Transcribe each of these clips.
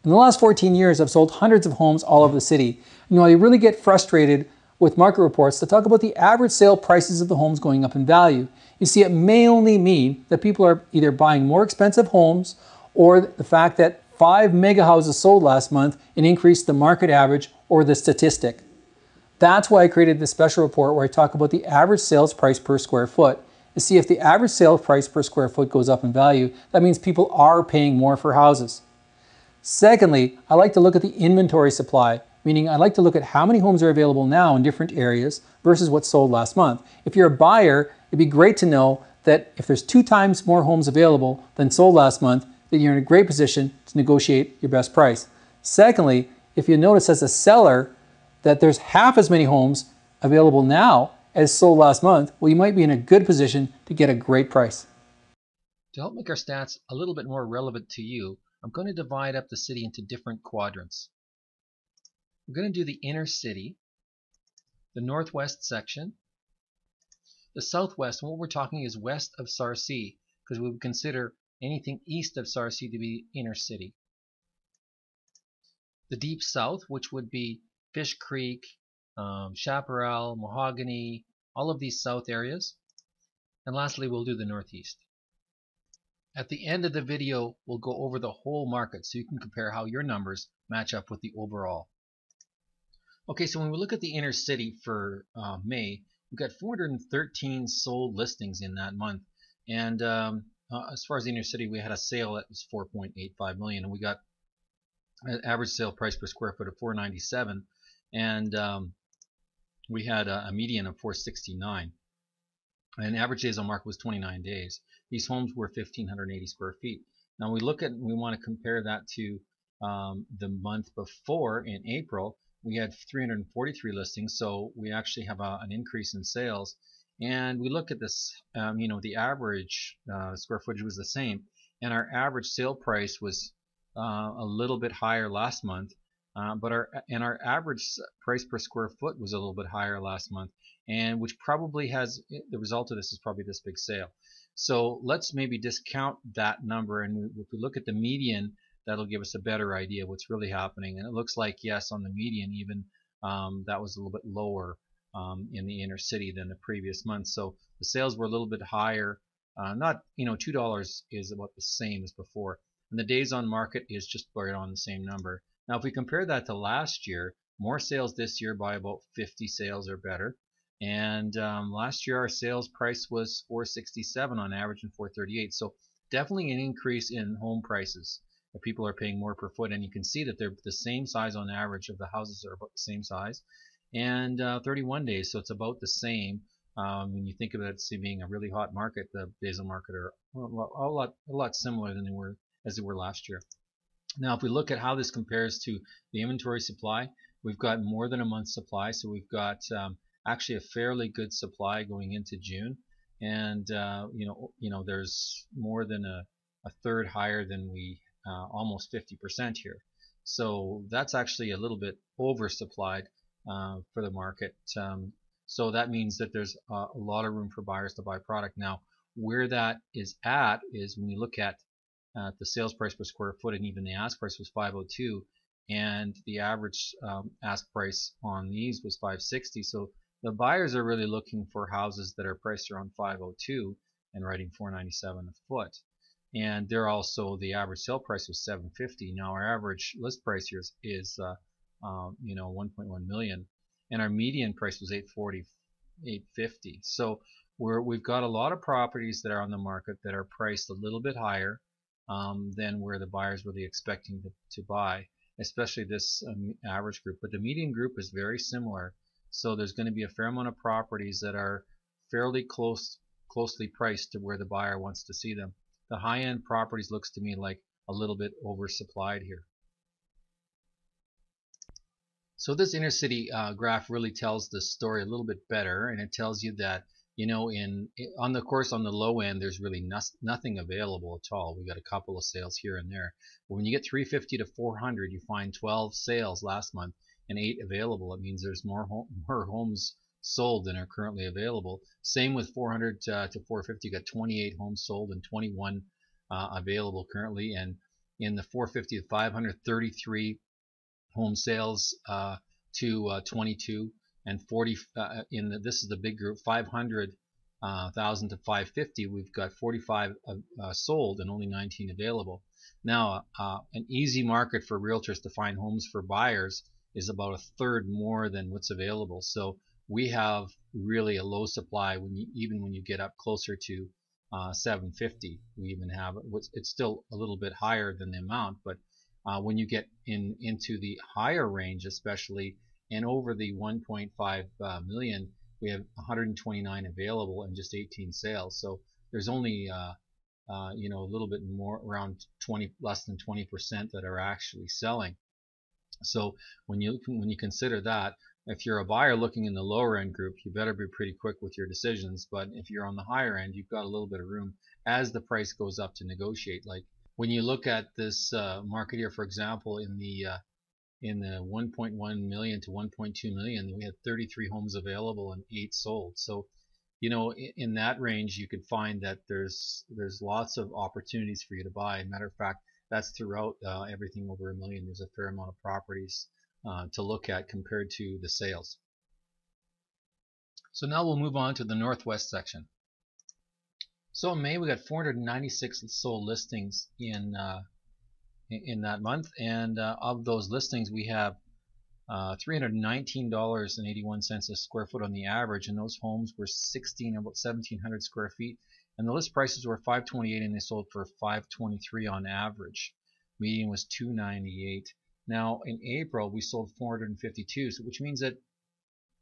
In the last 14 years, I've sold hundreds of homes all over the city. You know, I really get frustrated with market reports that talk about the average sale prices of the homes going up in value. You see, it may only mean that people are either buying more expensive homes or the fact that 5 mega houses sold last month and increased the market average or the statistic. That's why I created this special report where I talk about the average sales price per square foot. To see if the average sale price per square foot goes up in value, that means people are paying more for houses. Secondly, I like to look at the inventory supply, meaning I like to look at how many homes are available now in different areas versus what sold last month. If you're a buyer, it'd be great to know that if there's 2 times more homes available than sold last month, then you're in a great position to negotiate your best price. Secondly, if you notice as a seller that there's half as many homes available now as sold last month, well, you might be in a good position to get a great price. To help make our stats a little bit more relevant to you, I'm going to divide up the city into different quadrants. We're going to do the inner city, the northwest section, the southwest, and what we're talking is west of Sarcee, because we would consider anything east of Sarcee to be inner city. The deep south, which would be Fish Creek, Chaparral, Mahogany, all of these south areas. And lastly, we'll do the northeast. At the end of the video, we'll go over the whole market so you can compare how your numbers match up with the overall. Okay, so when we look at the inner city for May, we've got 413 sold listings in that month. And as far as the inner city, we had a sale that was 4.85 million, and we got an average sale price per square foot of 497, and we had a median of 469. And average days on market was 29 days. These homes were 1,580 square feet. Now we want to compare that to the month before in April. We had 343 listings, so we actually have an increase in sales. And we look at this, the average square footage was the same, and our average sale price was a little bit higher last month. But our average price per square foot was a little bit higher last month, and which probably has the result of this is probably this big sale. So let's maybe discount that number, and if we look at the median, that'll give us a better idea of what's really happening. And it looks like, yes, on the median even that was a little bit lower in the inner city than the previous month. So the sales were a little bit higher. Not, $2 is about the same as before, and the days on market is just right on the same number. Now, if we compare that to last year, more sales this year by about 50 sales or better. And last year, our sales price was 467 on average and 438. So definitely an increase in home prices. People are paying more per foot, and you can see that they're the same size on average. Of the houses are about the same size, and 31 days, so it's about the same. When you think of it as being a really hot market, the days on market are a lot similar than they were last year. Now, if we look at how this compares to the inventory supply, we've got more than a month's supply, so we've got actually a fairly good supply going into June, and there's more than a third higher than we almost 50% here. So that's actually a little bit oversupplied for the market. So that means that there's a lot of room for buyers to buy product. Now, where that is at is when you look at the sales price per square foot, and even the ask price was 502, and the average ask price on these was 560. So the buyers are really looking for houses that are priced around 502 and writing 497 a foot. And they're also, the average sale price was 750. Now our average list price here is 1.1 million, and our median price was 840, 850. So we've got a lot of properties that are on the market that are priced a little bit higher than where the buyers really expecting to buy, especially this average group. But the median group is very similar, so there's going to be a fair amount of properties that are fairly closely priced to where the buyer wants to see them. The high-end properties looks to me like a little bit oversupplied here. So this inner city graph really tells the story a little bit better, and it tells you that on the low end there's really nothing available at all. We got a couple of sales here and there, but when you get 350 to 400, you find 12 sales last month and 8 available. It means there's more homes sold than are currently available. Same with 400 to 450, you got 28 homes sold and 21 available currently, and in the 450 to 533 home sales to 22, and 40 this is the big group, 500,000 to 550. We've got 45 sold and only 19 available. Now, an easy market for realtors to find homes for buyers is about a third more than what's available. So we have really a low supply even when you get up closer to 750. We even have it's still a little bit higher than the amount, but when you get into the higher range, especially, and over the 1.5 million, we have 129 available and just 18 sales. So there's only a little bit more, around 20, less than 20% that are actually selling. So when you consider that, if you're a buyer looking in the lower end group, you better be pretty quick with your decisions. But if you're on the higher end, you've got a little bit of room as the price goes up to negotiate. Like when you look at this market here, for example, in the 1.1 million to 1.2 million, we had 33 homes available and 8 sold. So in that range, you could find that there's lots of opportunities for you to buy. Matter of fact, that's throughout everything over $1 million. There's a fair amount of properties to look at compared to the sales. So now we'll move on to the northwest section. So in May, we got 496 sold listings in that month, and of those listings, we have $319.81 a square foot on the average, and those homes were about 1,700 square feet, and the list prices were $528, and they sold for $523 on average. Median was $298. Now in April we sold 452, which means that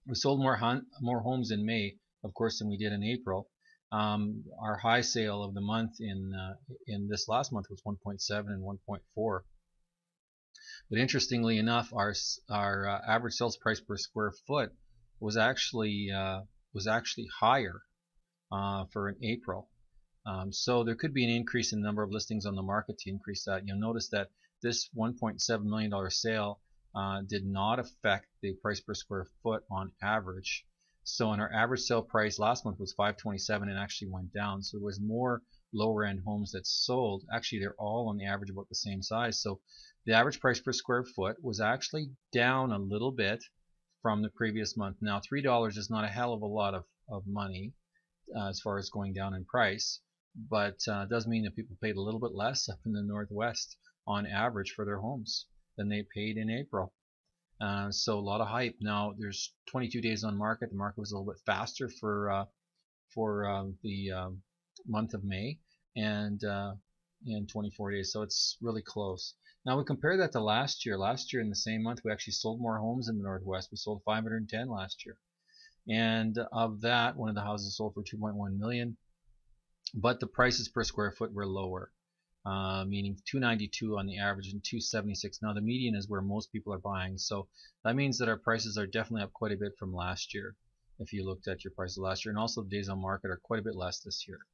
we sold more homes in May, of course, than we did in April. Our high sale of the month in this last month was 1.7 and 1.4. But interestingly enough, our average sales price per square foot was actually higher for an April. So there could be an increase in the number of listings on the market to increase that. You'll notice that this $1.7 million sale did not affect the price per square foot on average. So in our average sale price last month was $527 and actually went down. So there was more lower end homes that sold. Actually, they're all on the average about the same size. So the average price per square foot was actually down a little bit from the previous month. Now $3 is not a hell of a lot of money as far as going down in price, but it does mean that people paid a little bit less up in the Northwest on average for their homes than they paid in April. So a lot of hype. Now there's 22 days on market. The market was a little bit faster for the month of May, and in 24 days, so it's really close. Now we compare that to last year. Last year in the same month we actually sold more homes in the Northwest. We sold 510 last year, and of that, one of the houses sold for 2.1 million, but the prices per square foot were lower, meaning 292 on the average and 276. Now the median is where most people are buying, so that means that our prices are definitely up quite a bit from last year if you looked at your prices last year, and also the days on market are quite a bit less this year.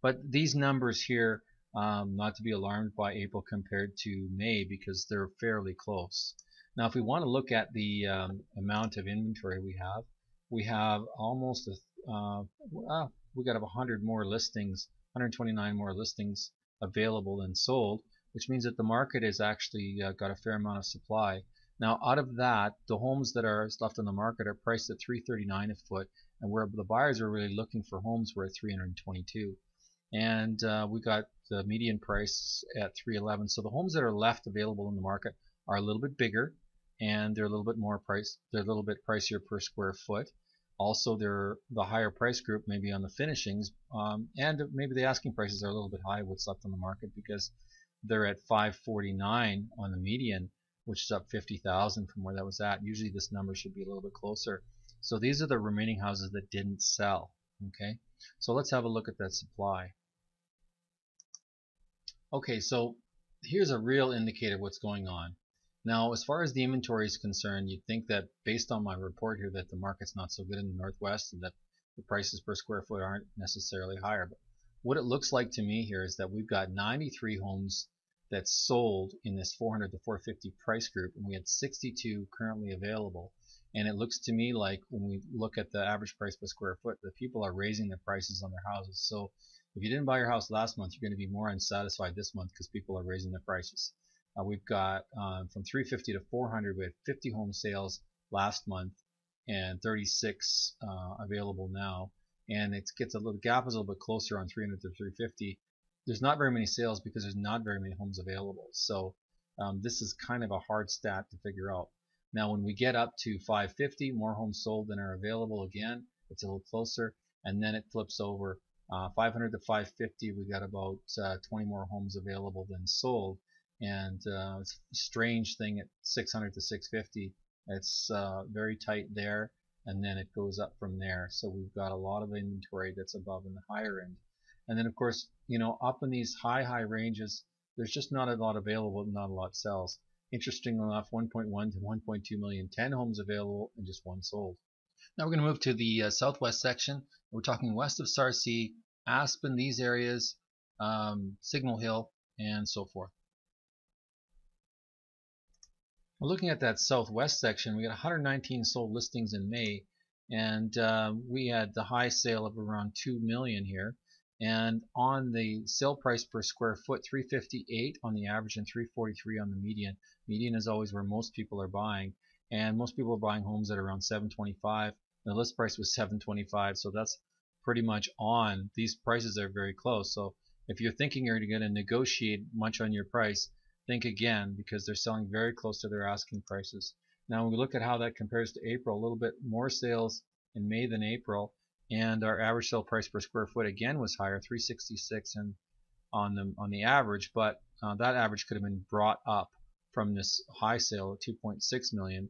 But these numbers here, not to be alarmed by April compared to May, because they're fairly close. Now if we want to look at the amount of inventory we have almost we got 100 more listings, 129 more listings available and sold, which means that the market has actually got a fair amount of supply. Now out of that, the homes that are left on the market are priced at $339 a foot, and where the buyers are really looking for homes were at $322. And we got the median price at $311. So the homes that are left available in the market are a little bit bigger, and they're a little bit more priced. They're a little bit pricier per square foot. Also, they're the higher price group, maybe on the finishings, and maybe the asking prices are a little bit high what's left on the market, because they're at $549 on the median, which is up 50,000 from where that was at. Usually this number should be a little bit closer. So these are the remaining houses that didn't sell. Okay, so let's have a look at that supply. Okay, so here's a real indicator of what's going on. Now, as far as the inventory is concerned, you'd think that based on my report here that the market's not so good in the Northwest and that the prices per square foot aren't necessarily higher. But what it looks like to me here is that we've got 93 homes that sold in this 400 to 450 price group, and we had 62 currently available. And it looks to me like when we look at the average price per square foot, that people are raising their prices on their houses. So If you didn't buy your house last month, you're going to be more unsatisfied this month because people are raising their prices. We've got from 350 to 400. We had 50 home sales last month and 36 available now. And it gets a little gap is a little bit closer on 300 to 350. There's not very many sales because there's not very many homes available. So this is kind of a hard stat to figure out. Now, when we get up to 550, more homes sold than are available again. It's a little closer, and then it flips over. 500 to 550, we got about 20 more homes available than sold. And it's a strange thing at 600 to 650. It's very tight there, and then it goes up from there. So we've got a lot of inventory that's above in the higher end. And then, of course, up in these high ranges, there's just not a lot available, not a lot sells. Interestingly enough, 1.1 to 1.2 million, 10 homes available and just one sold. Now we're going to move to the southwest section. We're talking west of Sarcee, Aspen, these areas, Signal Hill, and so forth. We're looking at that southwest section. We got 119 sold listings in May, and we had the high sale of around 2 million here. And on the sale price per square foot, 358 on the average and 343 on the median. Median is always where most people are buying, and most people are buying homes at around 725. The list price was 725, so that's pretty much on. These prices are very close. So if you're thinking you're going to negotiate much on your price, think again, because they're selling very close to their asking prices. Now, when we look at how that compares to April, a little bit more sales in May than April. And our average sale price per square foot again was higher, 366 and on the average, but that average could have been brought up from this high sale of 2.6 million.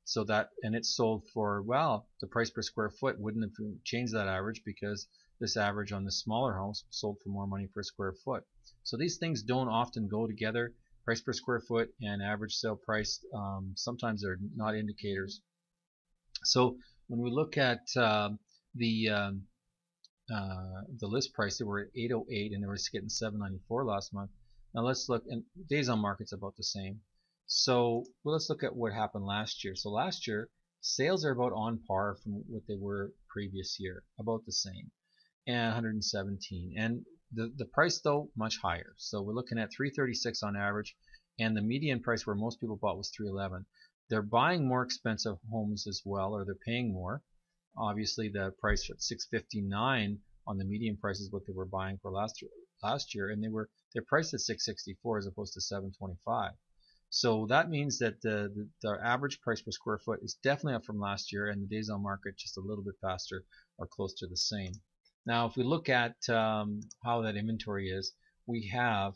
So that, and it sold for, well, the price per square foot wouldn't have changed that average because this average on the smaller homes sold for more money per square foot. So these things don't often go together. Price per square foot and average sale price, sometimes they're not indicators. So when we look at the list price, they were at 808 and they were getting 794 last month. Now let's look, and days on market's about the same. So let's look at what happened last year. So last year, sales are about on par from what they were previous year, about the same, and 117. And the price though much higher. So we're looking at 336 on average, and the median price where most people bought was 311. They're buying more expensive homes as well, or they're paying more. Obviously, the price at 659 on the median price is what they were buying for last year, and they're priced at 664 as opposed to 725. So that means that the average price per square foot is definitely up from last year, and the days on market just a little bit faster or close to the same. Now, if we look at how that inventory is, we have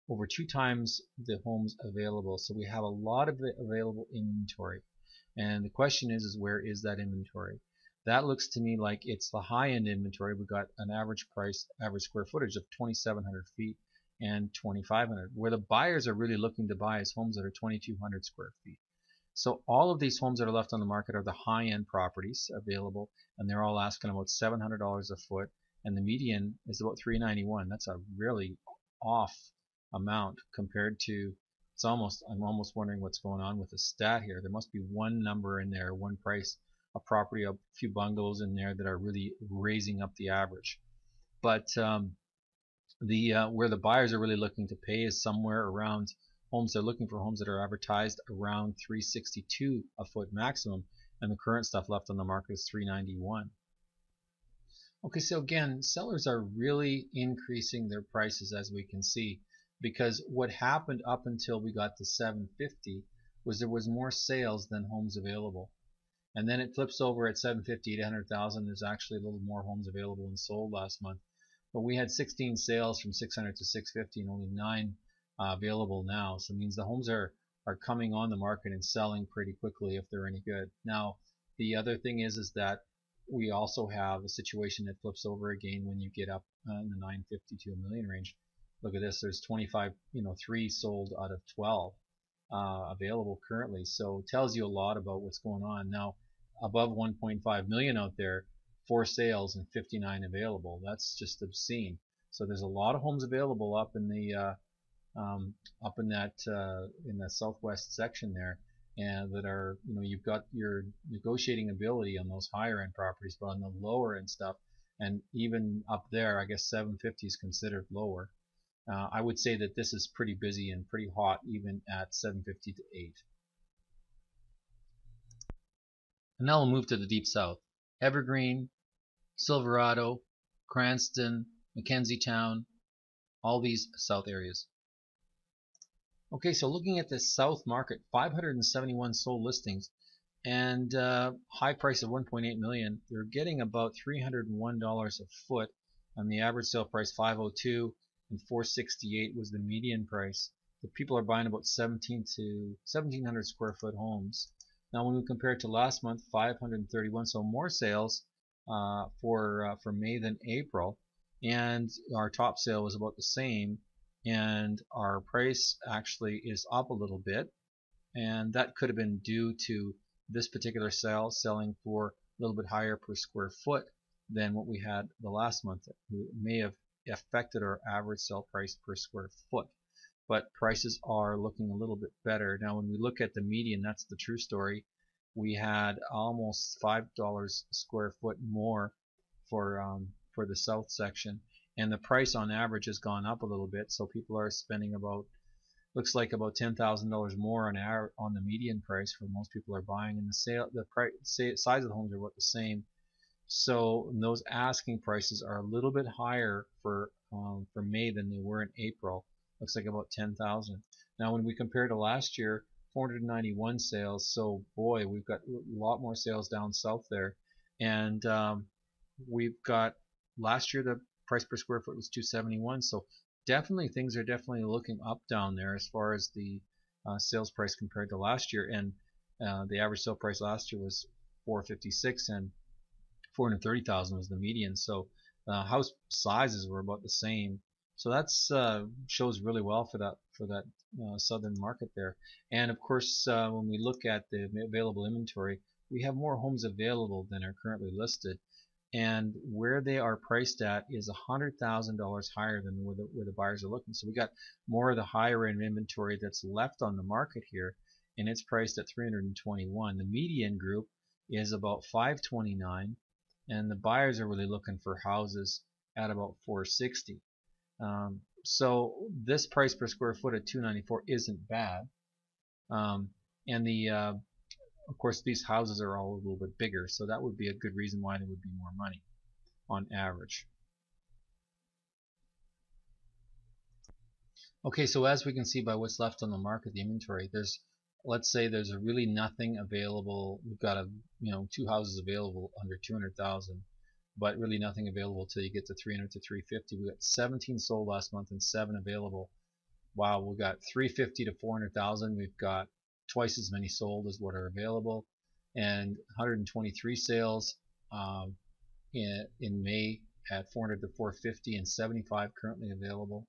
over 2 times the homes available, so we have a lot of available inventory. And the question is where is that inventory? That looks to me like it's the high-end inventory. We've got an average square footage of 2,700 feet and 2,500. Where the buyers are really looking to buy is homes that are 2,200 square feet. So all of these homes that are left on the market are the high-end properties available, and they're all asking about $700 a foot, and the median is about $391. That's a really off amount compared to, I'm almost wondering what's going on with the stat here. There must be one number in there, one price, a property, a few bungalows in there that are really raising up the average. But where the buyers are really looking to pay is somewhere around homes. They're looking for homes that are advertised around 362 a foot maximum, and the current stuff left on the market is 391. Okay, so again, sellers are really increasing their prices, as we can see, because what happened up until we got to 750 was there was more sales than homes available. And then it flips over at 750 to 800,000. There's actually a little more homes available and sold last month. But we had 16 sales from 600 to 650 and only 9 available now. So it means the homes are coming on the market and selling pretty quickly if they're any good. Now, the other thing is that we also have a situation that flips over again when you get up in the 950 to a million range. Look at this. There's 25, 3 sold out of 12 available currently. So it tells you a lot about what's going on. Now, above 1.5 million out there, 4 sales and 59 available. That's just obscene. So there's a lot of homes available up in the in that southwest section there, and that are, you've got your negotiating ability on those higher end properties, but on the lower end stuff, and even up there, I guess 750 is considered lower. I would say that this is pretty busy and pretty hot even at 750 to 8. And now we'll move to the deep south. Evergreen, Silverado, Cranston, Mackenzie-town, all these south areas. Okay, so looking at the south market, 571 sold listings and high price of 1.8 million. They're getting about $301 a foot, and the average sale price 502 and 468 was the median price. The people are buying about 1,700 square foot homes. Now, when we compare it to last month, 531, so more sales for May than April, and our top sale was about the same, and our price actually is up a little bit, and that could have been due to this particular sale selling for a little bit higher per square foot than what we had the last month. It may have affected our average sale price per square foot, but prices are looking a little bit better. Now when we look at the median, that's the true story. We had almost $5 a square foot more for the south section, and the price on average has gone up a little bit, so people are spending about, looks like about $10,000 more on the median price for most people are buying, and the size of the homes are about the same. So those asking prices are a little bit higher for May than they were in April. Looks like about 10,000. Now when we compare to last year, 491 sales. So boy, we've got a lot more sales down south there, and we've got last year the price per square foot was 271. So definitely things are definitely looking up down there as far as the sales price compared to last year, and the average sale price last year was 456 and 430,000 was the median. So house sizes were about the same. So that's shows really well for that southern market there. And of course, when we look at the available inventory, we have more homes available than are currently listed, and where they are priced at is $100,000 higher than where the buyers are looking. So we got more of the higher end inventory that's left on the market here, and it's priced at 321. The median group is about 529, and the buyers are really looking for houses at about 460. So this price per square foot at 294 isn't bad, and of course these houses are all a little bit bigger, so that would be a good reason why there would be more money on average. Okay, so as we can see by what's left on the market, the inventory, let's say there's a really nothing available. We've got two houses available under 200,000, but really nothing available till you get to 300 to 350. We got 17 sold last month and 7 available. Wow, we've got 350 to 400,000. We've got twice as many sold as what are available, and 123 sales in May at 400 to 450, and 75 currently available.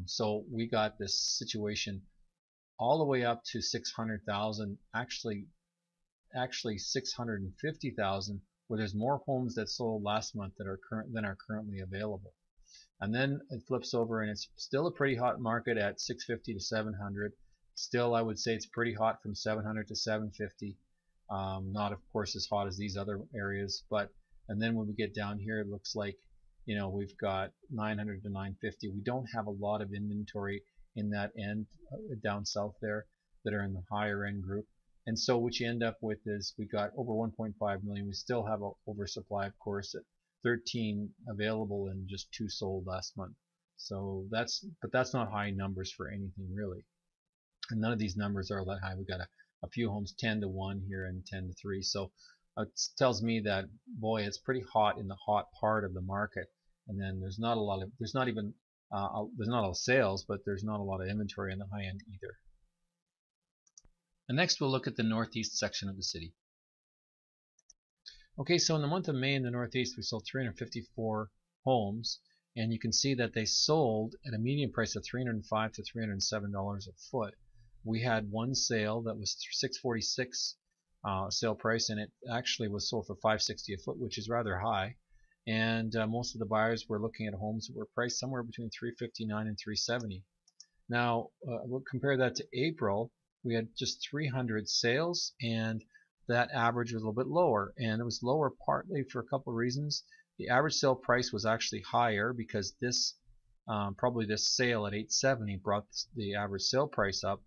So we got this situation all the way up to 600,000, actually 650,000, where there's more homes that sold last month that are currently available. And then it flips over, and it's still a pretty hot market at 650 to 700. Still, I would say it's pretty hot from 700 to 750. Not, of course, as hot as these other areas, but and then when we get down here, it looks like we've got 900 to 950. We don't have a lot of inventory in that end down south there that are in the higher end group, and so what you end up with is we got over 1.5 million. We still have an oversupply, of course, at 13 available and just 2 sold last month. So that's not high numbers for anything really, and none of these numbers are that high. We got a few homes 10 to 1 here and 10 to 3. So it tells me that, boy, it's pretty hot in the hot part of the market, and then there's not a lot of there's not a lot of sales, but there's not a lot of inventory in the high end either. And next we'll look at the northeast section of the city. Okay, so in the month of May in the northeast we sold 354 homes, and you can see that they sold at a median price of $305 to $307 a foot. We had one sale that was $646 sale price, and it actually was sold for $560 a foot, which is rather high. And most of the buyers were looking at homes that were priced somewhere between $359 and $370. Now we'll compare that to April. We had just 300 sales, and that average was a little bit lower, and it was lower partly for a couple of reasons. The average sale price was actually higher because this probably this sale at 870 brought the average sale price up,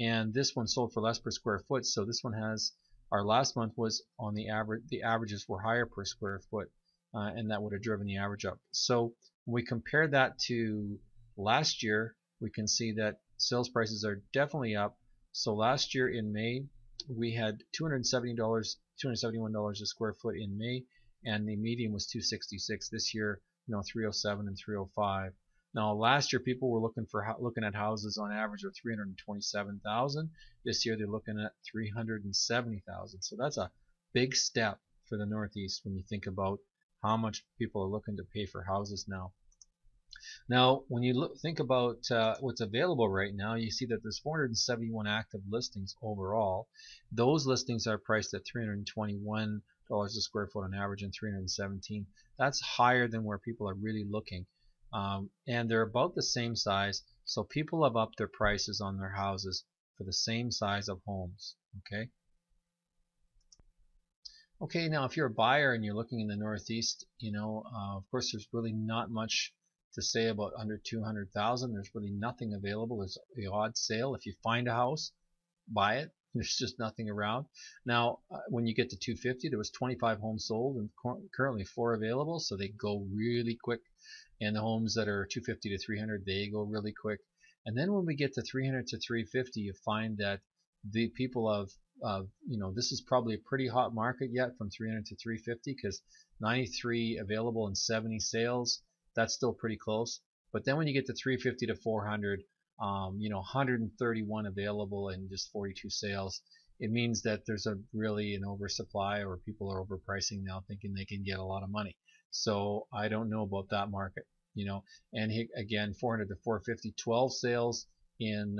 and this one sold for less per square foot. So this one has, our last month was on the average, the averages were higher per square foot, and that would have driven the average up. So when we compare that to last year, we can see that sales prices are definitely up. So last year in May, we had $271 a square foot in May, and the median was $266. This year, 307 and 305. Now last year people were looking at houses on average of 327,000. This year they're looking at 370,000. So that's a big step for the Northeast when you think about how much people are looking to pay for houses now. Now, when you think about what's available right now, you see that there's 471 active listings overall. Those listings are priced at $321 a square foot on average and $317. That's higher than where people are really looking. And they're about the same size, so people have upped their prices on their houses for the same size of homes. Okay, now if you're a buyer and you're looking in the Northeast, of course there's really not much to say about under 200,000. There's really nothing available. There's the odd sale. If you find a house, buy it. There's just nothing around. Now, when you get to 250, there was 25 homes sold and currently 4 available, so they go really quick. And the homes that are 250 to 300, they go really quick. And then when we get to 300 to 350, you find that the people of this is probably a pretty hot market yet from 300 to 350, because 93 available and 70 sales, that's still pretty close. But then when you get to 350 to 400, 131 available and just 42 sales, it means that there's really an oversupply, or people are overpricing now thinking they can get a lot of money. So I don't know about that market, and again, 400 to 450, 12 sales in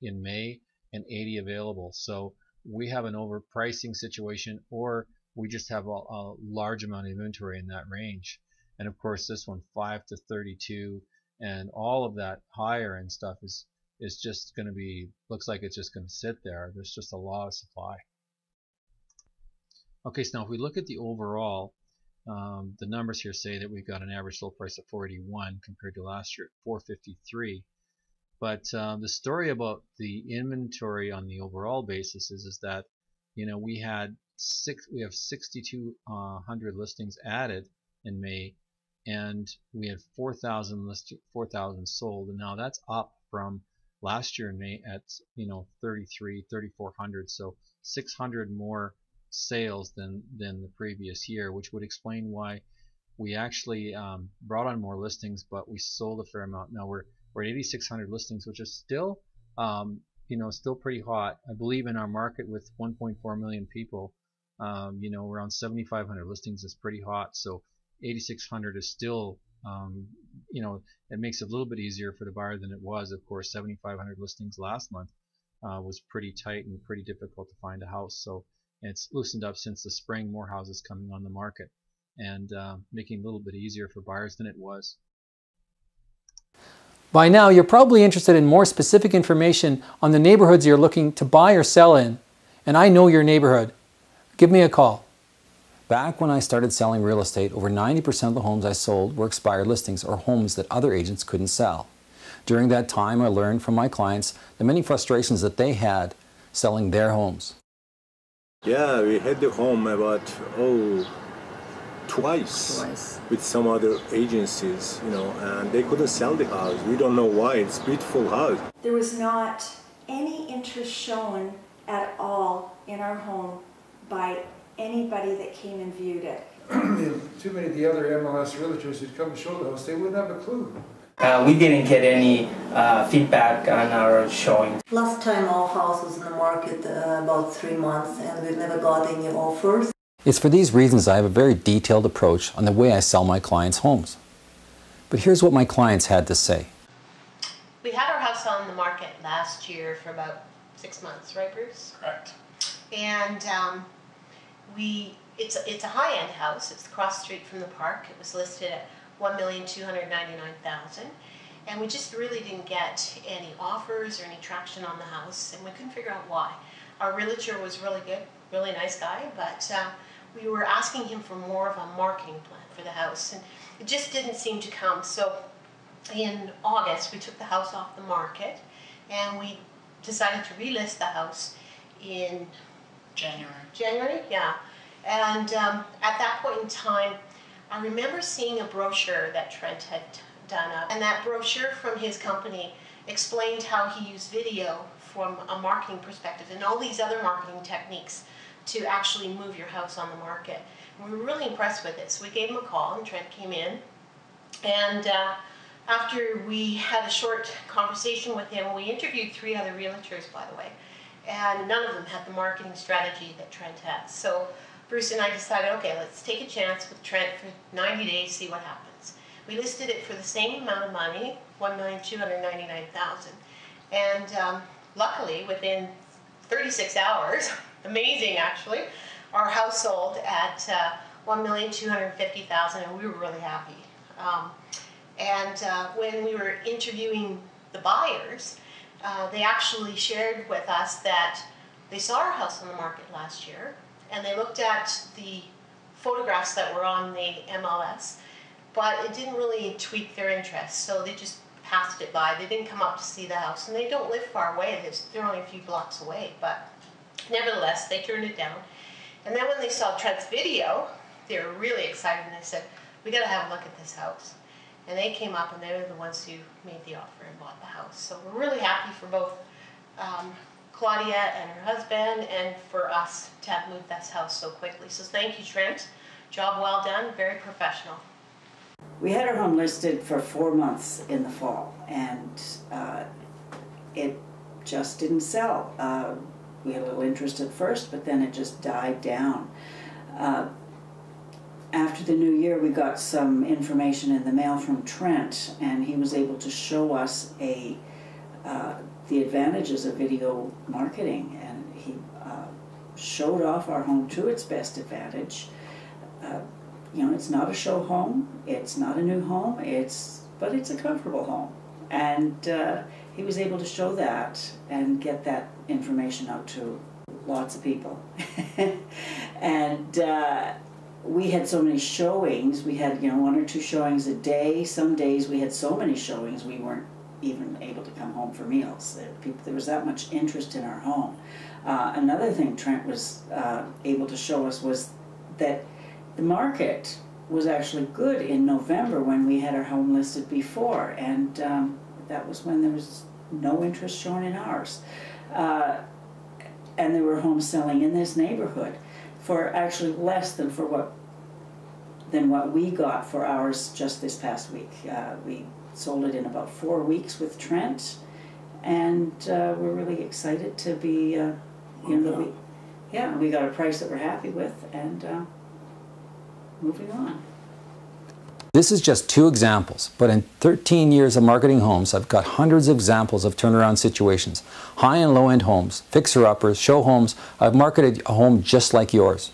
May and 80 available. So we have an overpricing situation, or we just have a large amount of inventory in that range. And of course this one, 5 to 32 and all of that higher end stuff is just going to be, looks like it's just going to sit there. There's just a lot of supply. Okay, so now if we look at the overall, the numbers here say that we've got an average sold price of 481 compared to last year at 453. But the story about the inventory on the overall basis is that we have 6,200 listings added in May, and we had 4,000 sold, and now that's up from last year in May at 3,400. So 600 more sales than the previous year, which would explain why we actually brought on more listings, but we sold a fair amount. Now we're at 8,600 listings, which is still still pretty hot. I believe in our market with 1.4 million people, around 7,500 listings is pretty hot. So 8,600 is still, it makes it a little bit easier for the buyer than it was. Of course, 7,500 listings last month was pretty tight and pretty difficult to find a house. So it's loosened up since the spring, more houses coming on the market, and making it a little bit easier for buyers than it was. By now, you're probably interested in more specific information on the neighborhoods you're looking to buy or sell in, and I know your neighborhood. Give me a call. Back when I started selling real estate, over 90% of the homes I sold were expired listings or homes that other agents couldn't sell. During that time, I learned from my clients the many frustrations that they had selling their homes. Yeah, we had the home about, twice with some other agencies, and they couldn't sell the house. We don't know why. It's a beautiful house. There was not any interest shown at all in our home by anybody that came and viewed it. Too many of the other MLS realtors who'd come to show the house, they wouldn't have a clue. We didn't get any feedback on our showing. Last time our house was in the market about 3 months, and we've never got any offers. It's for these reasons I have a very detailed approach on the way I sell my clients' homes. But here's what my clients had to say. We had our house on the market last year for about 6 months, right, Bruce? Correct. And it's a high-end house. It's across the street from the park. It was listed at $1,299,000, and we just really didn't get any offers or any traction on the house, and we couldn't figure out why. Our realtor was really good, really nice guy, but we were asking him for more of a marketing plan for the house, and it just didn't seem to come. So in August, we took the house off the market, and we decided to relist the house in January, yeah. And at that point in time, I remember seeing a brochure that Trent had done up, and that brochure from his company explained how he used video from a marketing perspective and all these other marketing techniques to actually move your house on the market. And we were really impressed with it, so we gave him a call, and Trent came in, and after we had a short conversation with him, we interviewed 3 other realtors, by the way, and none of them had the marketing strategy that Trent had. So Bruce and I decided, okay, let's take a chance with Trent for 90 days, see what happens. We listed it for the same amount of money, $1,299,000, and luckily, within 36 hours, amazing actually, our house sold at $1,250,000, and we were really happy. When we were interviewing the buyers, they actually shared with us that they saw our house on the market last year, and they looked at the photographs that were on the MLS, but it didn't really tweak their interest, so they just passed it by. They didn't come up to see the house, and they don't live far away. They're only a few blocks away, but nevertheless, they turned it down. And then when they saw Trent's video, they were really excited, and they said, we got to have a look at this house. And they came up, and they were the ones who made the offer and bought the house. So we're really happy for both Claudia and her husband, and for us to have moved this house so quickly. So thank you, Trent. Job well done, very professional. We had our home listed for 4 months in the fall, and it just didn't sell. We had a little interest at first, but then it just died down. After the new year, we got some information in the mail from Trent, and he was able to show us the advantages of video marketing, and he showed off our home to its best advantage. You know, it's not a show home, it's not a new home, but it's a comfortable home. And he was able to show that and get that information out to lots of people. And we had so many showings. We had, 1 or 2 showings a day. Some days we had so many showings we weren't even able to come home for meals. There was that much interest in our home. Another thing Trent was able to show us was that the market was actually good in November when we had our home listed before, and that was when there was no interest shown in ours. And there were homes selling in this neighborhood for actually less than what we got for ours just this past week. We sold it in about 4 weeks with Trent, and we're really excited to be, we got a price that we're happy with, and moving on. This is just 2 examples, but in 13 years of marketing homes, I've got hundreds of examples of turnaround situations. High and low-end homes, fixer-uppers, show homes. I've marketed a home just like yours.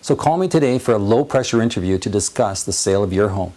So call me today for a low-pressure interview to discuss the sale of your home.